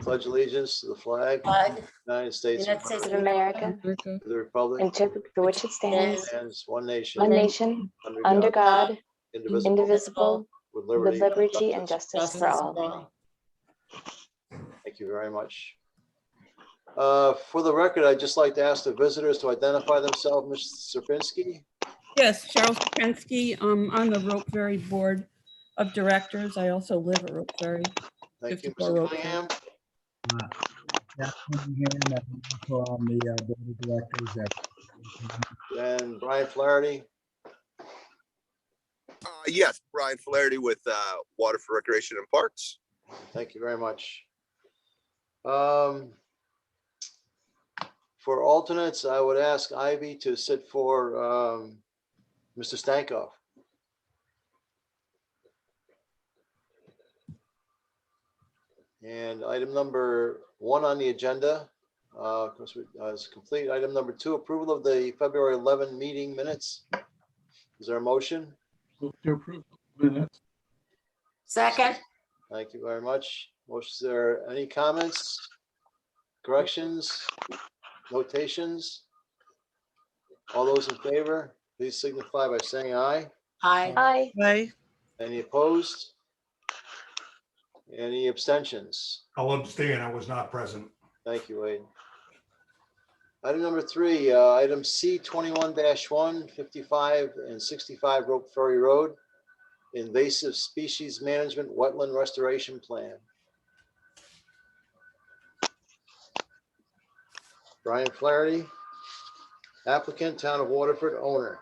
pledge allegiance to the flag Flag, of the United States United States of America, to the republic and to which it stands, and one one nation nation, under God, indivisible, indivisible, with with liberty liberty and justice for all. Thank you very much. For the record, I'd just like to ask the visitors to identify themselves. Mr. Serpinski? Yes, Cheryl Stepensky. I'm on the Rope Ferry Board of Directors. I also live at Rope Ferry. Thank you. 54 Mr. Rope Cunningham? Jack Cunningham, and I'm also on the board of directors at And Brian Flaherty? Yes, Brian Flaherty with Waterford Recreation and Parks. Thank you very much. For alternates, I would ask Ivy to sit for Mr. Stankoff. And item number 1 on the agenda, of course, is complete. Item number 2, approval of the February 11 meeting minutes. Is there a motion? Move to approve minutes. second, Thank you very much. Motion, is there any comments, corrections, notations? All those in favor, please signify by saying aye. aye, Aye. Aye. Any opposed? Any abstentions? I'll abstain. I was not present. Thank you, Wade. Item number 3, item C 21-1, 55 and 65 Rope Ferry Road, invasive species management wetland restoration plan. Brian Flaherty, applicant, Town of Waterford, owner.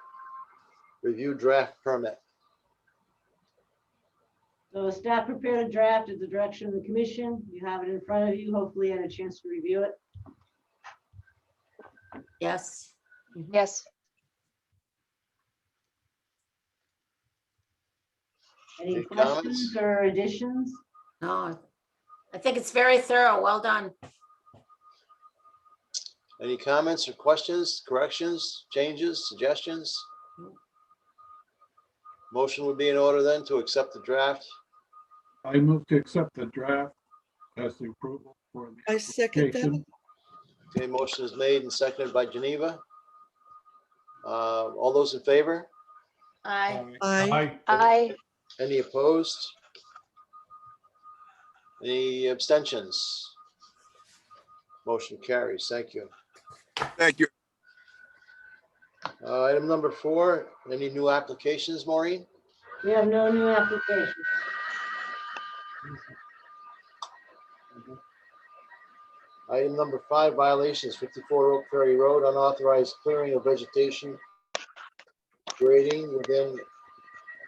Review draft permit. So staff prepared a draft at the direction of the commission. You have it in front of you. Hopefully you had a chance to review it. yes, Yes. Any Any questions comments? or additions? no, I think it's very thorough, well done. Any comments or questions, corrections, changes, suggestions? Motion would be in order then to accept the draft. I move to accept the draft as the approval for the I second that. application. Okay, motion is made and seconded by Geneva. All those in favor? Aye, Aye. Aye. Any opposed? Any abstentions? Motion carries. Thank you. Thank you. Item number 4, any new applications, Maureen? We have no new applications. Item number 5, violations, 54 Oak Ferry Road, unauthorized clearing of vegetation, grading within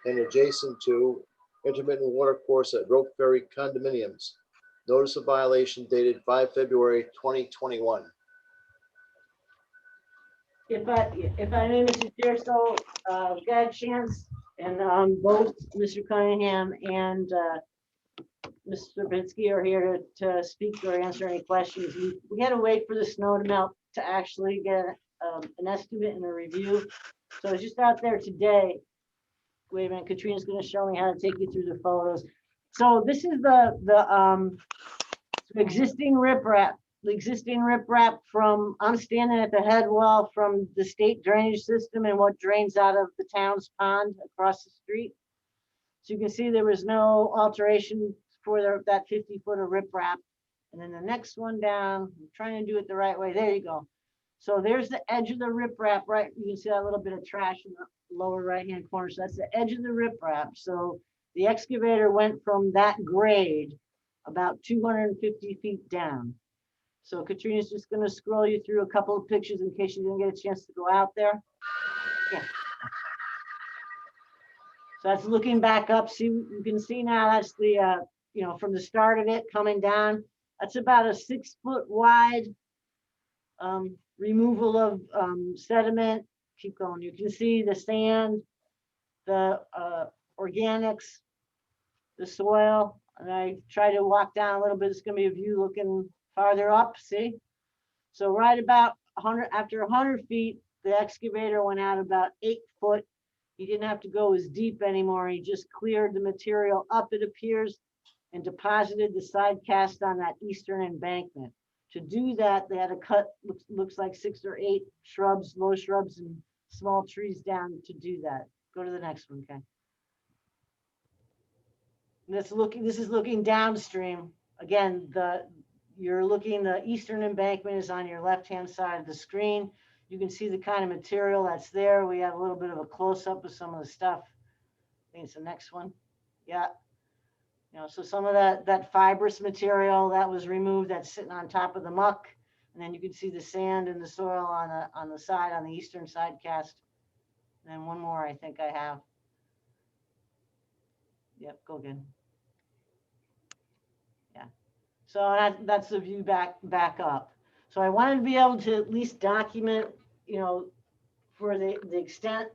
and adjacent to intermittent water course at Rope Ferry condominiums. Notice of violation dated 5 February 2021. If I may, Mr. Chair, so got a chance, and both Mr. Cunningham and Mr. Serpinski are here to speak or answer any questions. We had to wait for the snow to melt to actually get an estimate and a review. So I was just out there today. Wait a minute, Katrina's going to show me how to take you through the photos. So this is the existing riprap. The existing riprap from, I'm standing at the head wall from the state drainage system and what drains out of the town's pond across the street. So you can see there was no alteration for that 50-foot of riprap. And then the next one down, I'm trying to do it the right way. There you go. So there's the edge of the riprap, right? You can see that little bit of trash in the lower right-hand corner. So that's the edge of the riprap. So the excavator went from that grade about 250 feet down. So Katrina's just going to scroll you through a couple of pictures in case you didn't get a chance to go out there. Yeah. So that's looking back up. See, you can see now that's the, from the start of it coming down. That's about a 6-foot wide removal of sediment. Keep going. You can see the sand, the organics, the soil. And I try to walk down a little bit. It's going to be a view looking farther up, see? So right about 100, after 100 feet, the excavator went out about 8 foot. He didn't have to go as deep anymore. He just cleared the material up, it appears. and deposited the side cast on that eastern embankment. To do that, they had to cut, looks like 6 or 8 shrubs, low shrubs and small trees down to do that. Go to the next one, Ken. This is looking downstream. Again, you're looking, the eastern embankment is on your left-hand side of the screen. You can see the kind of material that's there. We have a little bit of a close-up of some of the stuff. I think it's the next one. Yeah. You know, so some of that fibrous material that was removed, that's sitting on top of the muck. And then you can see the sand and the soil on the side, on the eastern side cast. And then one more I think I have. Yep, go again. Yeah. So that's the view back up. So I wanted to be able to at least document, you know, for the extent.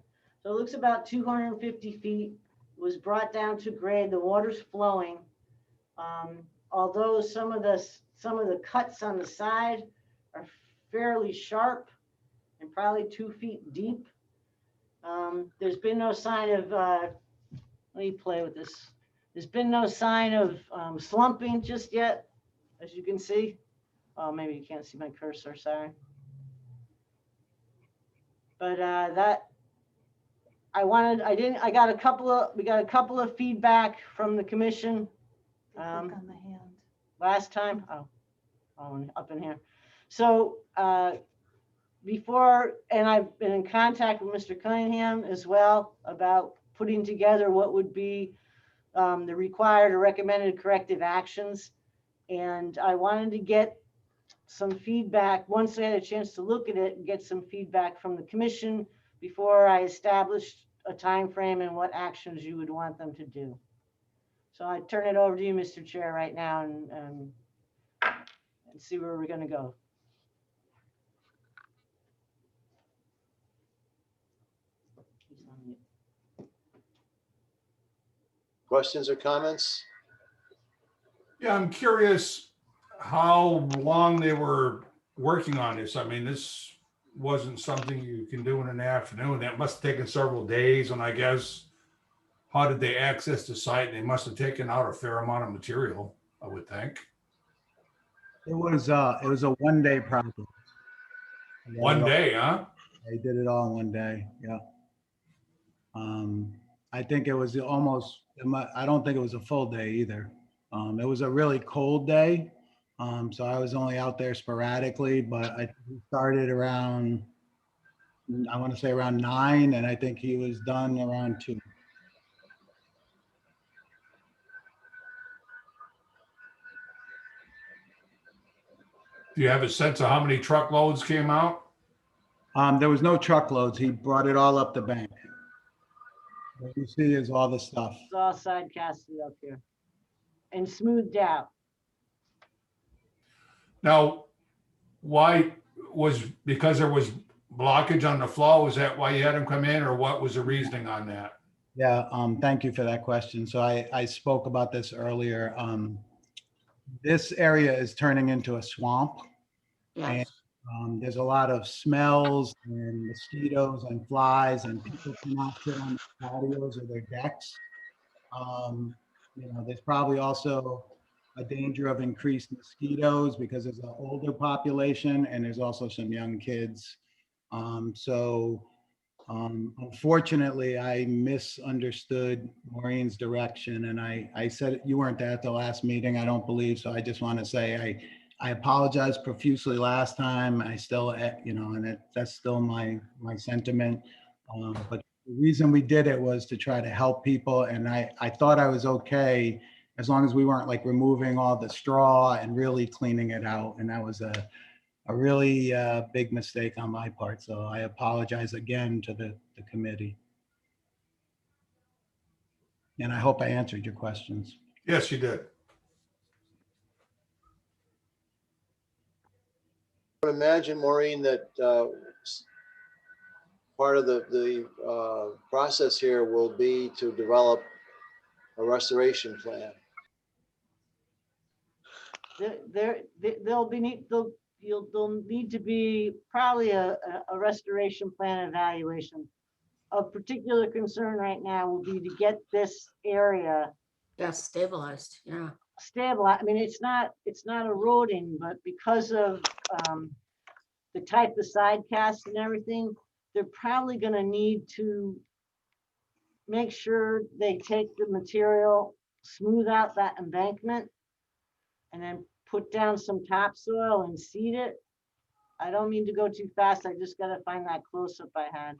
So it looks about 250 feet, was brought down to grade, the water's flowing. Although some of the cuts on the side are fairly sharp and probably 2 feet deep. There's been no sign of, let me play with this. There's been no sign of slumping just yet, as you can see. Oh, maybe you can't see my cursor, sorry. But we got a couple of feedback from the commission. On the hand. Last time, up in here. So before, and I've been in contact with Mr. Cunningham as well about putting together what would be the required or recommended corrective actions. And I wanted to get some feedback, once I had a chance to look at it, and get some feedback from the commission before I established a time frame and what actions you would want them to do. So I turn it over to you, Mr. Chair, right now, and see where we're going to go. Questions or comments? Yeah, I'm curious how long they were working on this. I mean, this wasn't something you can do in an afternoon. That must have taken several days. And I guess, how did they access the site? They must have taken out a fair amount of material, I would think. It was a one-day project. They did it One all- day, huh? They did it all in one day, yeah. I think it was I don't think it was a full day either. It was a really cold day. So I was only out there sporadically, but I started around, I want to say around 9, and I think he was done around 2. Do you have a sense of how many truckloads came out? There was no truckloads. He brought it all up the bank. What you see is all the stuff. It's all side casted up here and smoothed out. Now, why because there was blockage on the flow? Is that why you had them come in, or what was the reasoning on that? Yeah, thank you for that question. So I spoke about this earlier. This area is turning into a swamp. Yes. There's a lot of smells and mosquitoes and flies, and people cannot sit on the patios or their decks. There's probably also a danger of increased mosquitoes because there's an older population and there's also some young kids. Unfortunately, I misunderstood Maureen's direction, and I said, you weren't there at the last meeting, I don't believe, so I just want to say I apologize profusely last time. I still, and that's still my sentiment. But the reason we did it was to try to help people, and I thought I was okay as long as we weren't like removing all the straw and really cleaning it out, and that was a really big mistake on my part. So I apologize again to the committee. And I hope I answered your questions. Yes, you did. I would imagine, Maureen, that part of the process here will be to develop a restoration plan. There'll need to be probably a restoration plan evaluation. Of particular concern right now will be to get this area Yeah, stabilized, yeah. stable. I mean, it's not eroding, but because of the type of side cast and everything, they're probably gonna need to make sure they take the material, smooth out that embankment, and then put down some topsoil and seed it. I don't mean to go too fast. I just gotta find that close-up I had.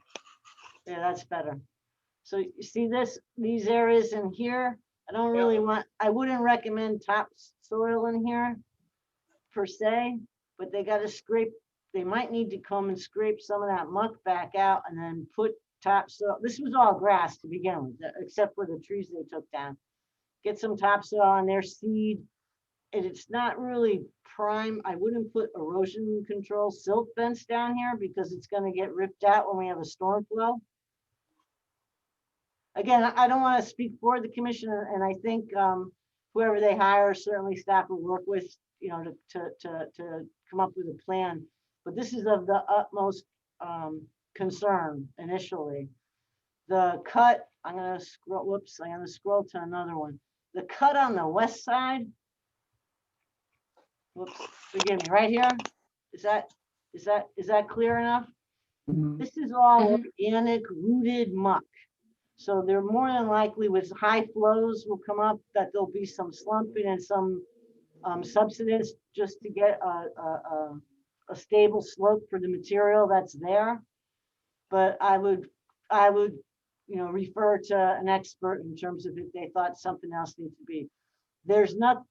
Yeah, that's better. So you see these areas in here, I don't really want, I wouldn't recommend topsoil in here per se, but they gotta scrape, they might need to come and scrape some of that muck back out and then put topsoil. This was all grass to begin with, except for the trees they took down. Get some topsoil on their seed. And it's not really prime. I wouldn't put erosion control silt fence down here because it's gonna get ripped out when we have a storm flow. Again, I don't want to speak for the commission, and I think whoever they hire, certainly staff will work with, you know, to come up with a plan. But this is of the utmost concern initially. The cut, I'm gonna scroll, whoops, I'm gonna scroll to another one. The cut on the west side, whoops, forgive me, right here, is that clear enough? This is all organic rooted muck. So they're more than likely with high flows will come up that there'll be some slumping and some subsidence just to get a stable slope for the material that's there. But I would, you know, refer to an expert in terms of if they thought something else needs to be. There was no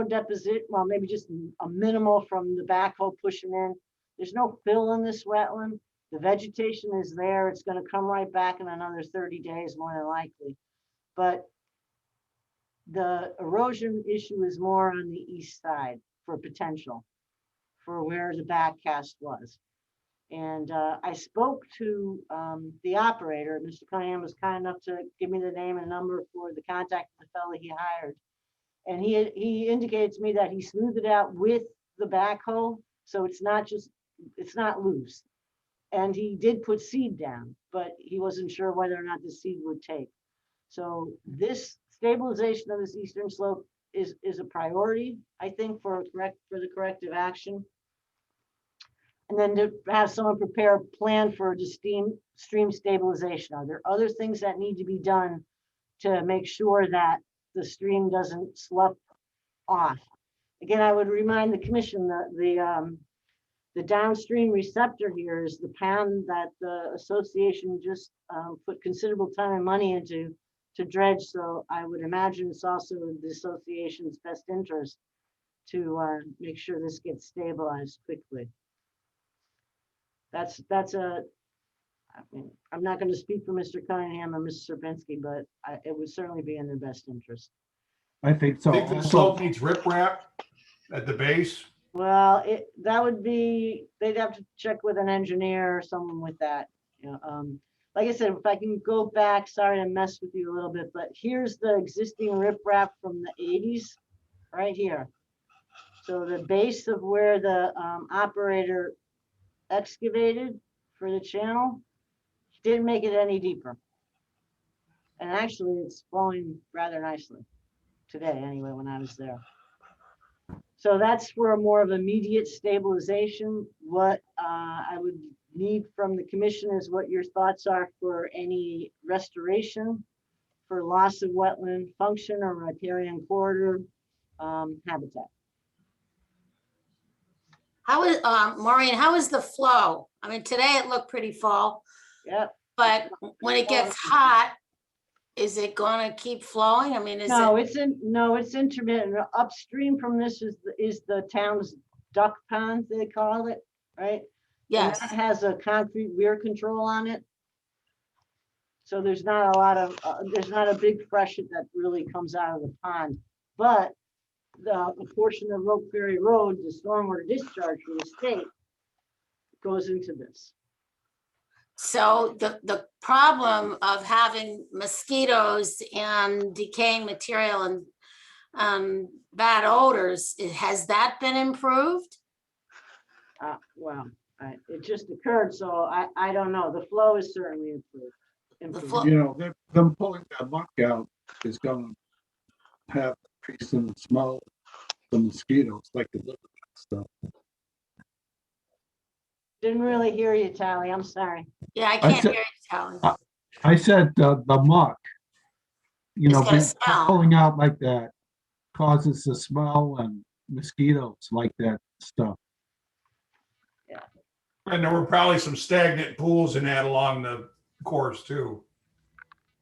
deposit, well, maybe just a minimal from the backhoe pushing in. There's no fill in this wetland. The vegetation is there. It's going to come right back in another 30 days, more than likely. But the erosion issue is more on the east side for potential, for where the back cast was. And I spoke to the operator. Mr. Cunningham was kind enough to give me the name and number for the contact of the fellow he hired. And he indicated to me that he smoothed it out with the backhoe. So it's not loose. And he did put seed down, but he wasn't sure whether or not the seed would take. So this stabilization of this eastern slope is a priority, I think, for the corrective action. And then to have someone prepare a plan for the stream stabilization. Are there other things that need to be done to make sure that the stream doesn't slough off? Again, I would remind the commission that the downstream receptor here is the pond that the association just put considerable time and money into to dredge. So I would imagine it's also the association's best interest to make sure this gets stabilized quickly. I mean, I'm not going to speak for Mr. Cunningham or Mr. Serpinski, but it would certainly be in their best interest. I think so. Think the slope needs riprap at the base? Well, that would be, they'd have to check with an engineer or someone with that. You know, like I said, if I can go back, sorry to mess with you a little bit, but here's the existing riprap from the 80s, right here. So the base of where the operator excavated for the channel didn't make it any deeper. And actually it's flowing rather nicely today anyway, when I was there. So that's for a more of immediate stabilization. What I would need from the commission is what your thoughts are for any restoration, for loss of wetland function or riparian corridor habitat. How is, Maureen, how is the flow? I mean, today it looked pretty full, Yep. but when it gets hot, is it gonna keep flowing? I mean, is No, it? it's intermittent. Upstream from this is the town's duck pond, they call it, right? Yes, And that has a concrete weir control on it. So there's not a lot of, there's not a big freshet that really comes out of the pond. But a portion of Rope Ferry Road, the stormwater discharge for the state goes into this. so the problem of having mosquitoes and decaying material and bad odors, has that been improved? Well, it just occurred, so I don't know. The flow is certainly improved. flow- You know, them pulling that muck out is going to have increase in the smell, the mosquitoes, like the liver stuff. Didn't really hear you, Tally. I'm sorry. Yeah, I I can't said- hear you, Helen. I said the muck, you It's know, gonna smell. pulling out like that causes the smell and mosquitoes like that stuff. And there were probably some stagnant pools in that along the course too.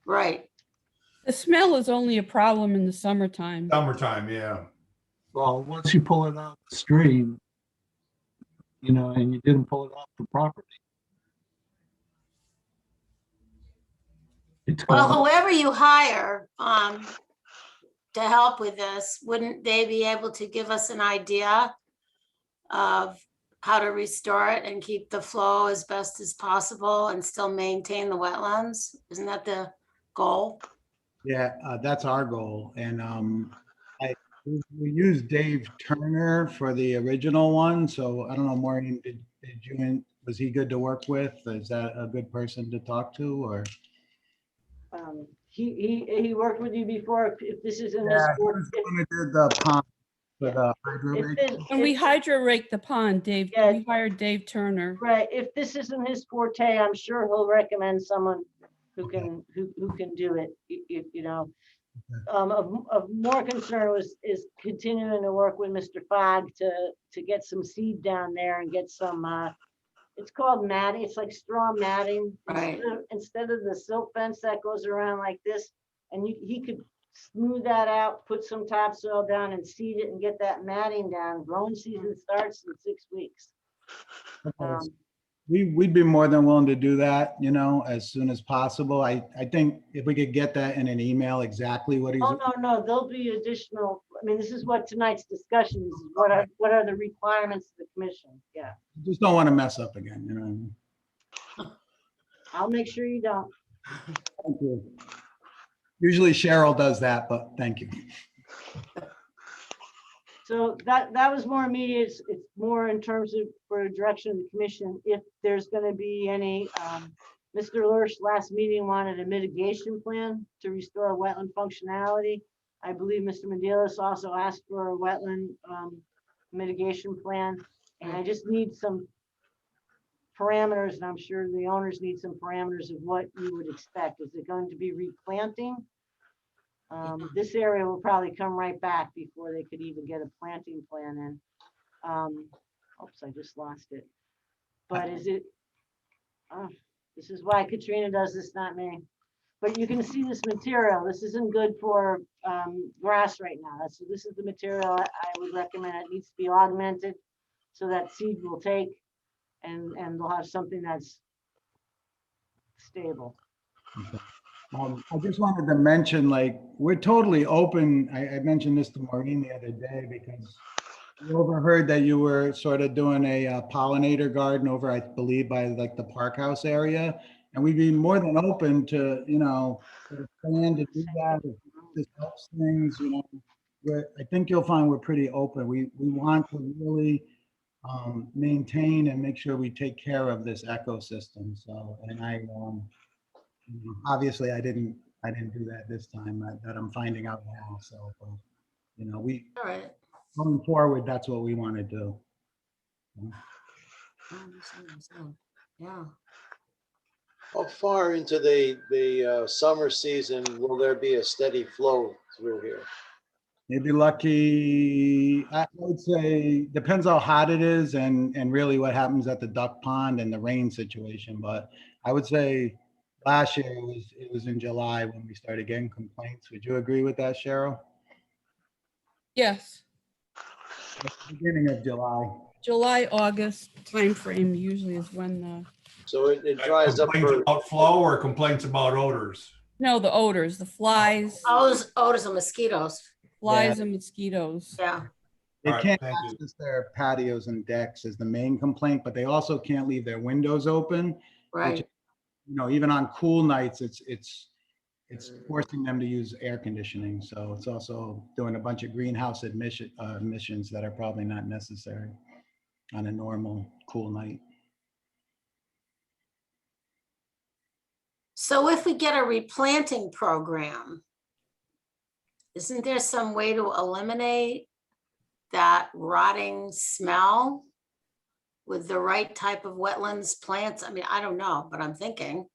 Right. The smell is only a problem in the summertime. Summertime, yeah. Well, once you pull it out the stream, you know, and you didn't pull it off the property. It's Well, going, whoever you hire to help with this, wouldn't they be able to give us an idea of how to restore it and keep the flow as best as possible and still maintain the wetlands? Isn't that the goal? Yeah, that's our goal. And we used Dave Turner for the original one. So I don't know, Maureen, was he good to work with? Is that a good person to talk to or? He worked with you before. If this is in his Yeah, he sport, was the one who did the pond for the hydro if rate. this- And we if- hydro rake the pond, Dave. Yeah. We hired Dave Turner. Right, if this isn't his forte, I'm sure he'll recommend someone who can, who can do it, you know. Of more concern is continuing to work with Mr. Fogg to get some seed down there and get some, it's called matting, it's like straw matting. Right. Instead of the silk fence that goes around like this, and he could smooth that out, put some topsoil down and seed it and get that matting down. Growing season starts in 6 weeks. Um, We'd be more than willing to do that, you know, as soon as possible. I think if we could get that in an email, exactly what he's. Oh, no, there'll be additional, I mean, this is what tonight's discussion is, what are the requirements of the commission? Yeah, Just don't want to mess up again, you know what I mean? I'll make sure you don't. Thank you. Usually Cheryl does that, but thank you. So that was more immediate. It's more in terms of for direction of the commission. If there's gonna be any, Mr. Lurch last meeting wanted a mitigation plan to restore wetland functionality. I believe Mr. Medilis also asked for a wetland mitigation plan. And I just need some parameters, and I'm sure the owners need some parameters of what you would expect. Is it going to be replanting? This area will probably come right back before they could even get a planting plan in. Oops, I just lost it. But is it, this is why Katrina does this, not me. But you can see this material. This isn't good for grass right now. So this is the material I would recommend. It needs to be augmented so that seed will take and they'll have something that's stable. I just wanted to mention, like, we're totally open. I mentioned this to Maureen the other day because we overheard that you were sort of doing a pollinator garden over, I believe, by like the Park House area. And we'd be more than open to, you know, plan to do that if this helps things, you know. I think you'll find we're pretty open. We want to really maintain and make sure we take care of this ecosystem. So, and obviously I didn't do that this time that I'm finding out now. So, you know, All right. going forward, that's what we want to do. Yeah. How far into the summer season will there be a steady flow through here? Maybe lucky, I would say, depends how hot it is and really what happens at the duck pond and the rain situation. But I would say last year it was in July when we started getting complaints. Would you agree with that, Cheryl? Yes, Beginning of July. July, August timeframe usually is when So it dries up Complaints for, about flow or complaints about odors? the odors, the flies, Odors of mosquitoes. and mosquitoes. Yeah. They All right, can't thank you. access their patios and decks is the main complaint, but they also can't leave their windows open. Right. You know, even on cool nights, it's forcing them to use air conditioning. So it's also doing a bunch of greenhouse emissions that are probably not necessary on a normal cool night. So if we get a replanting program, Isn't there some way to eliminate that rotting smell with the right type of wetlands plants? I mean, I don't know, but I'm thinking.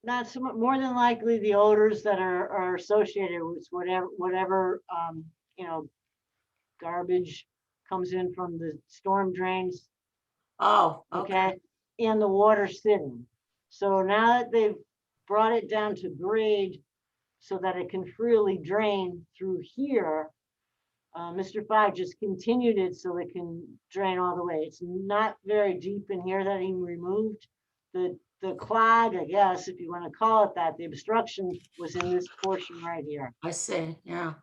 Not so much, more than likely the odors that are associated with whatever, you know, garbage comes in from the storm drains, Oh, okay. okay, and the water sitting. So now that they've brought it down to grade so that it can freely drain through here, Mr. Fogg just continued it so it can drain all the way. It's not very deep in here that he removed. The clog, I guess, if you want to call it that, the obstruction was in this portion right here. I see, yeah.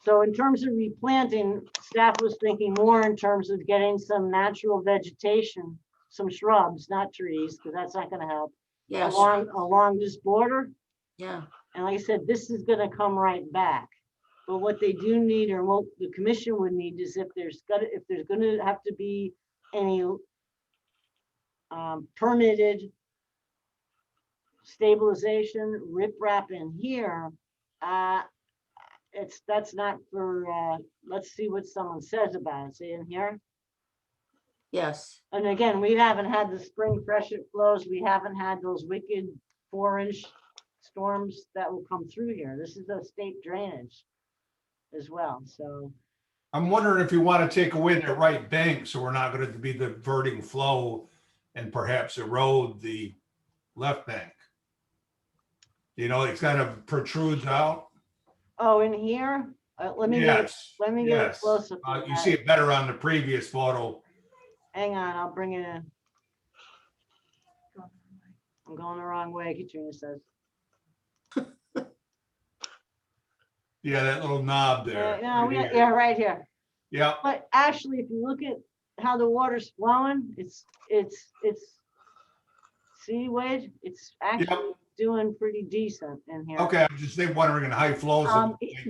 So in terms of replanting, staff was thinking more in terms of getting some natural vegetation, some shrubs, not trees, because that's not going to help, Yeah, sure. along this border. Yeah, And like I said, this is going to come right back. But what they do need, or what the commission would need, is if there's going to have to be any permitted stabilization, riprap in here, that's not for, let's see what someone says about it. See in here? yes. And again, we haven't had the spring freshet flows. We haven't had those wicked 4-inch storms that will come through here. This is a state drainage as well, so. I'm wondering if you want to take away that right bank, so we're not going to be diverting flow and perhaps erode the left bank. You know, it kind of protrudes out. Oh, in here? Let me Yes, let me get a yes. close up. You see it better on the previous photo. Hang on, I'll bring it in. I'm going the wrong way, Katrina says. Yeah, that little knob there. Yeah, right here. Yeah, But actually, if you look at how the water's flowing, it's see, Wade, it's actually doing pretty decent in here. okay, I'm just wondering in high flows.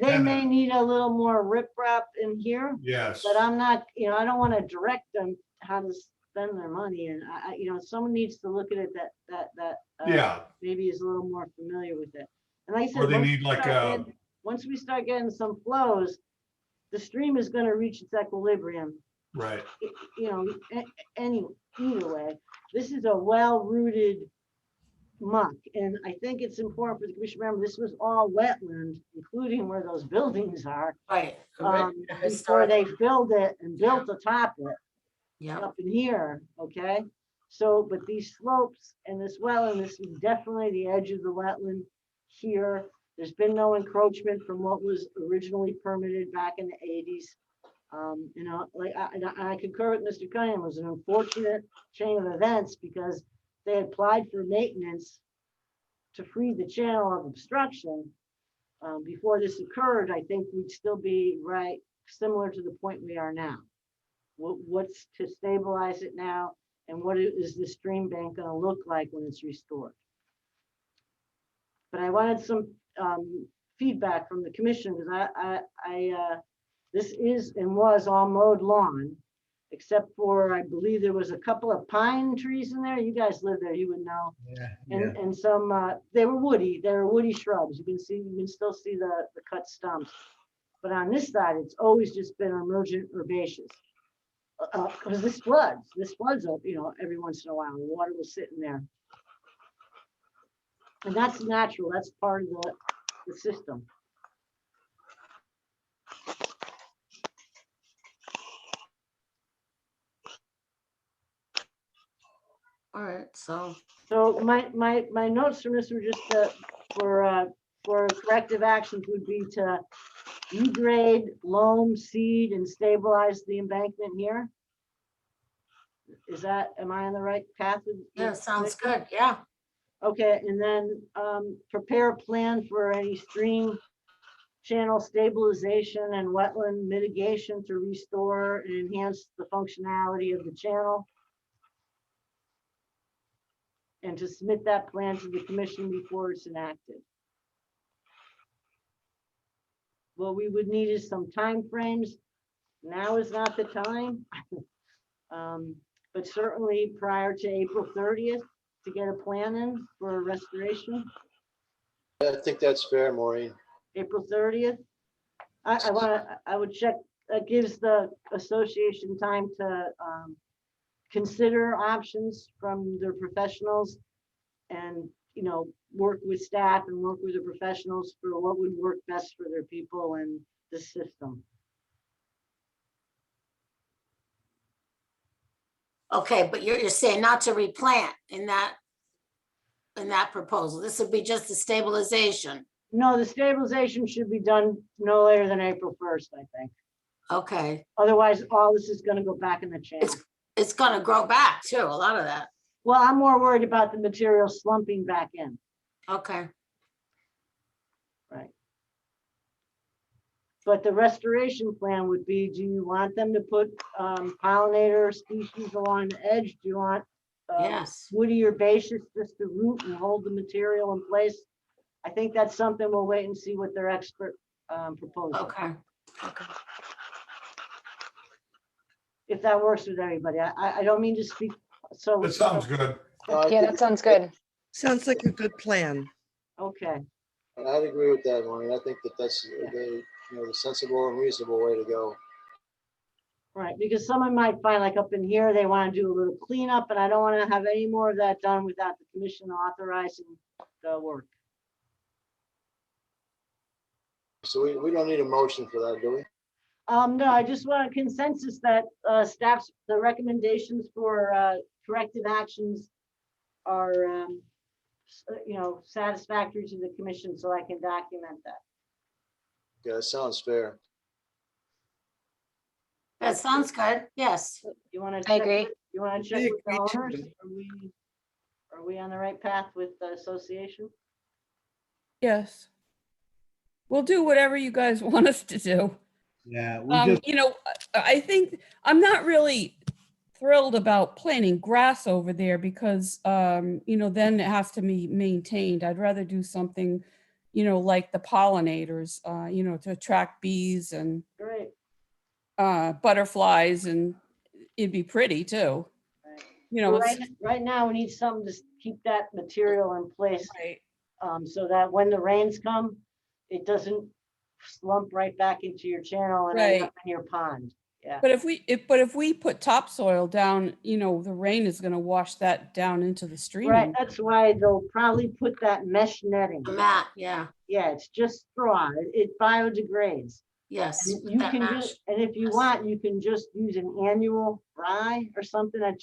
They may need a little more riprap in here, Yes, but I'm not, I don't want to direct them how to spend their money. And someone needs to look at it that yeah, maybe is a little more familiar with it. And like I said, or they need like a, once we start getting some flows, the stream is going to reach its equilibrium. right, Either way, this is a well-rooted muck, and I think it's important for the commission to remember this was all wetland, including where those buildings are, Right. before they filled it and built atop it Yeah, up in here. Okay, so but these slopes and this wetland, this is definitely the edge of the wetland here. There's been no encroachment from what was originally permitted back in the 80s. Like I concur with Mr. Cunningham. It was an unfortunate chain of events because they had applied for maintenance to free the channel of obstruction. Before this occurred, I think we'd still be right similar to the point we are now. What's to stabilize it now, and what is the stream bank going to look like when it's restored? But I wanted some feedback from the commission because this is and was all mowed lawn, except for, I believe there was a couple of pine trees in there. You guys live there, you would know. Yeah. And some, they were woody shrubs. You can still see the cut stumps. But on this side, it's always just been emergent herbaceous. Because this floods up, every once in a while, the water will sit in there. And that's natural, that's part of the system. all right, so, So my notes from this were just for corrective actions would be to regrade, loam, seed, and stabilize the embankment here. Am I on the right path? yeah, sounds good, yeah. Okay, and then prepare a plan for any stream channel stabilization and wetland mitigation to restore and enhance the functionality of the channel. And to submit that plan to the commission before it's enacted. What we would need is some timeframes. Now is not the time. But certainly prior to April 30th to get a plan in for restoration. I think that's fair, Maureen. April 30th. I would check, that gives the association time to consider options from their professionals and, you know, work with staff and work with the professionals for what would work best for their people and the system. Okay, but you're saying not to replant in that proposal. This would be just the stabilization. No, the stabilization should be done no later than April 1st, I think. Okay, Otherwise, all this is gonna go back in the channel. it's gonna grow back too, a lot of that. Well, I'm more worried about the material slumping back in. Okay, Right. But the restoration plan would be, do you want them to put pollinator species along the edge? Do you want yes. woody herbaceous just to root and hold the material in place? I think that's something we'll wait and see what their expert proposes. Okay, okay. If that works with everybody. I don't mean to speak, so. That sounds good. I Yeah, think that sounds good. Sounds like a good plan. Okay, I'd agree with that, Maureen. I think that's the sensible and reasonable way to go. right, because someone might find like up in here, they want to do a little cleanup, and I don't want to have any more of that done without the commission authorizing the work. So we don't need a motion for that, do we? No, I just want a consensus that staff's, the recommendations for corrective actions are, satisfactory to the commission, so I can document that. Yeah, that sounds fair. That sounds good, yes. You want to I check? agree. You want to check I with the agree too. owners? Are we on the right path with the association? Yes. We'll do whatever you guys want us to do. Yeah, we just, I think I'm not really thrilled about planting grass over there because, then it has to be maintained. I'd rather do something, like the pollinators, to attract bees and Great. butterflies, and it'd be pretty too. Right. You know, Well, right now, we need something to keep that material in place, right. so that when the rains come, it doesn't slump right back into your channel and end Right. up in your pond. Yeah. But if we put topsoil down, the rain is going to wash that down into the stream. Right, that's why they'll probably put that mesh netting. The mat, yeah, Yeah, it's just straw. It biodegrades. yes. And you that can match. just, and if you Yes. want, you can just use an annual rye or something that,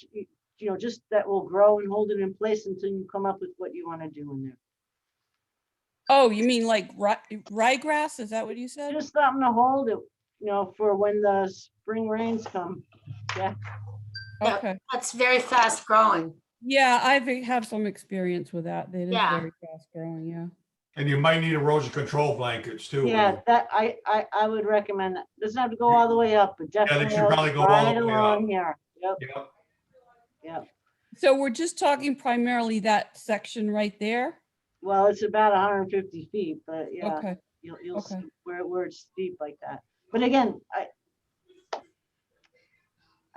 just that will grow and hold it in place until you come up with what you want to do in there. Oh, you mean like ryegrass? Is that what you said? Just something to hold it, for when the spring rains come. Yeah, Yeah. Okay. That's very fast growing. Yeah, I have some experience with that. It is Yeah. very fast growing, yeah. And you might need erosion control blankets too. yeah, that, I would recommend that. Doesn't have to go all the way up, but they definitely should probably go all right the way along up. here. Yep, Yep. yep. So we're just talking primarily that section right there? Well, it's about 150 feet, but yeah. Okay, You'll see okay. where it's steep like that. But again,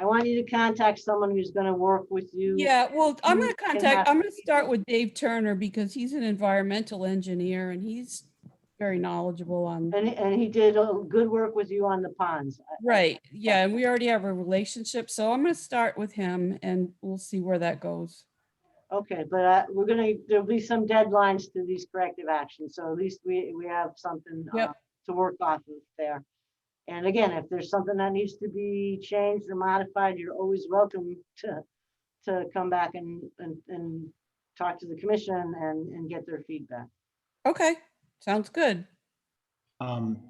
I want you to contact someone who's gonna work with you. Yeah, well, I'm You gonna can have I'm gonna start people. with Dave Turner because he's an environmental engineer and he's very knowledgeable on, And he did good work with you on the ponds. right, yeah, and we already have a relationship, so I'm gonna start with him and we'll see where that goes. Okay, but there'll be some deadlines to these corrective actions, so at least we have something Yep. to work off of there. And again, if there's something that needs to be changed or modified, you're always welcome to come back and talk to the commission and get their feedback. Okay, sounds good.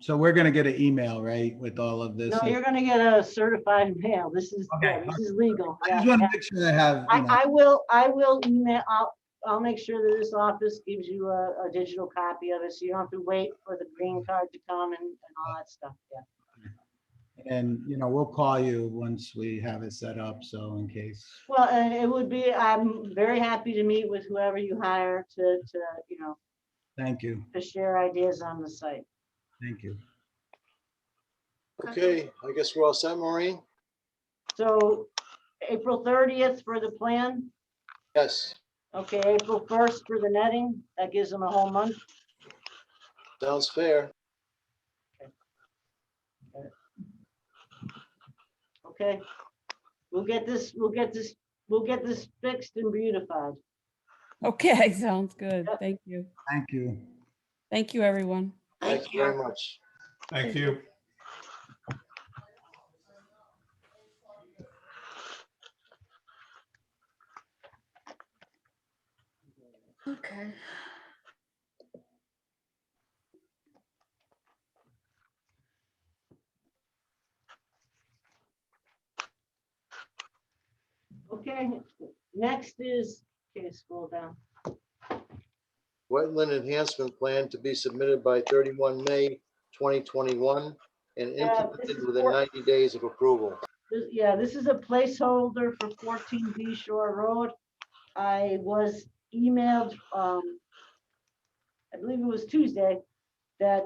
so we're gonna get an email, right, with all of this? No, you're gonna get a certified mail. This is, Okay. this is legal. I just Yeah, want to yeah. make sure I have, I will email, I'll make sure that this office gives you a digital copy of it, so you don't have to wait for the green card to come and all that stuff, yeah. and, we'll call you once we have it set up, so in case. Well, and it would be, I'm very happy to meet with whoever you hire to Thank you, to share ideas on the site. thank you. Okay, I guess we're all set, Maureen? So April 30th for the plan, Yes, okay, April 1st for the netting, that gives them a whole month. sounds fair. Okay. We'll get this fixed and beautified. Okay, sounds good. Yep. Thank you. Thank you. Thank you, everyone. Thank you very much. Thank you. Okay. Okay, next is, okay, scroll down. Wetland enhancement plan to be submitted by 31 May 2021 and Yeah, this implemented is within for- 90 days of approval. Yeah, this is a placeholder for 14B Shore Road. I was emailed, I believe it was Tuesday, that,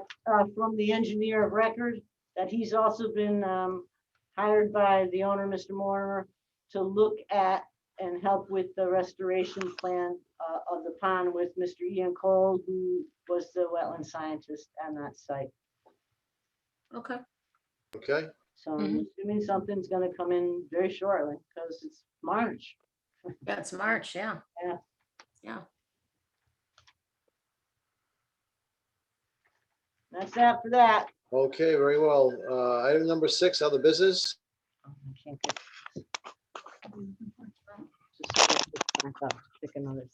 from the engineer of record, that he's also been, hired by the owner, Mr. Mortimer, to look at and help with the restoration plan, of the pond with Mr. Ian Cole, who was the wetland scientist on that site. Okay. Okay, So I'm assuming something's gonna come in very shortly, because it's March. Yeah, it's March, yeah. Yeah. Yeah. That's that for that. okay, very well. Item number 6, other business. Oh, I can't get- Just back up, pick another thing.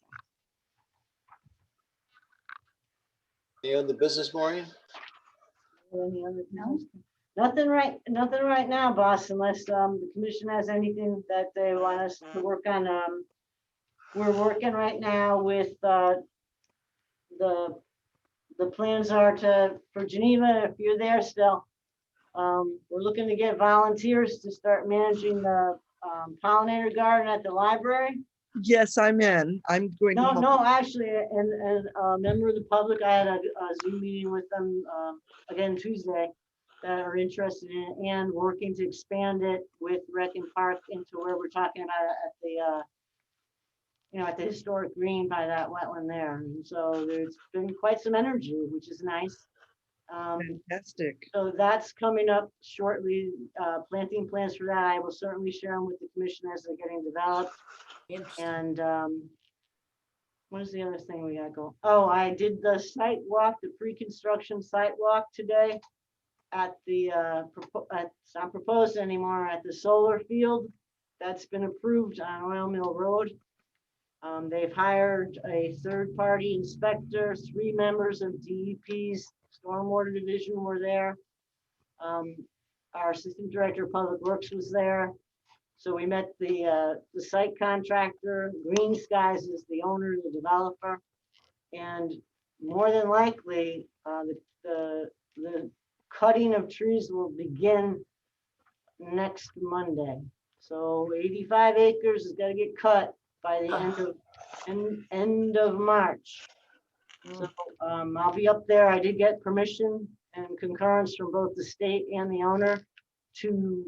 Any other business, Maureen? Any other business? Nothing right now, boss, unless the commission has anything that they want us to work on. We're working right now with the plans are for Geneva, if you're there still. We're looking to get volunteers to start managing the pollinator garden at the library. Yes, I'm in. I'm going to help. No, actually, and a member of the public, I had a Zoom meeting with them again Tuesday, that are interested in and working to expand it with Rec and Park into where we're talking about at the at the historic green by that wetland there. And so there's been quite some energy, which is nice. Fantastic. So that's coming up shortly. Planting plans for that, I will certainly share them with the commission as they're getting developed. And what is the other thing we gotta go? Oh, I did the site walk, the pre-construction site walk today at the, it's not proposed anymore, at the solar field. That's been approved on Oil Mill Road. They've hired a third-party inspector, 3 members of DEP's Stormwater Division were there. Our Assistant Director of Public Works was there. So we met the site contractor. Green Skies is the owner, the developer. And more than likely, the cutting of trees will begin next Monday. So 85 acres is gonna get cut by the end of March. So I'll be up there. I did get permission and concurrence from both the state and the owner to,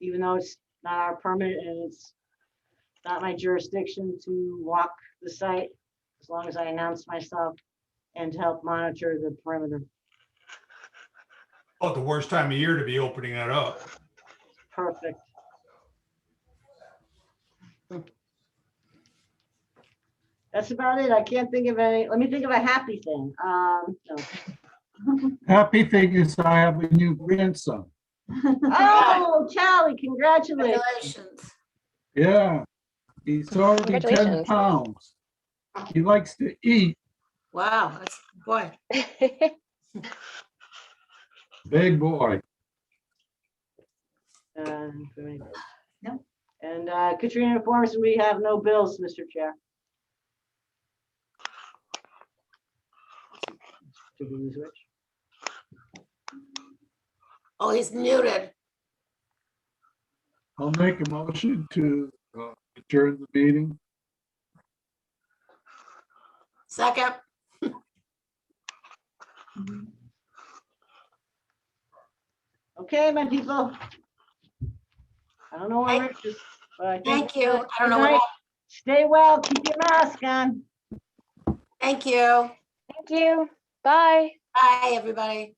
even though it's not our permit and it's not my jurisdiction, to walk the site as long as I announce myself and to help monitor the perimeter. Oh, the worst time of year to be opening that up. Perfect. That's about it. I can't think of any. Let me think of a happy thing. No. Happy thing is I have a new grandson. Oh, Charlie, congratulations. Congratulations. Yeah, he's already 10 Congratulations. pounds. He likes to eat. Wow, that's, boy. Big boy. No. And Katrina informs we have no bills, Mr. Chair. Did we lose Rich? Oh, he's muted. I'll make a motion to adjourn the meeting. Second. Okay, my people. I don't know where Rich is, but I think. Thank you. I don't Good know what. night. Stay well, keep your mask on. Thank you. Thank you. Bye. Bye, everybody.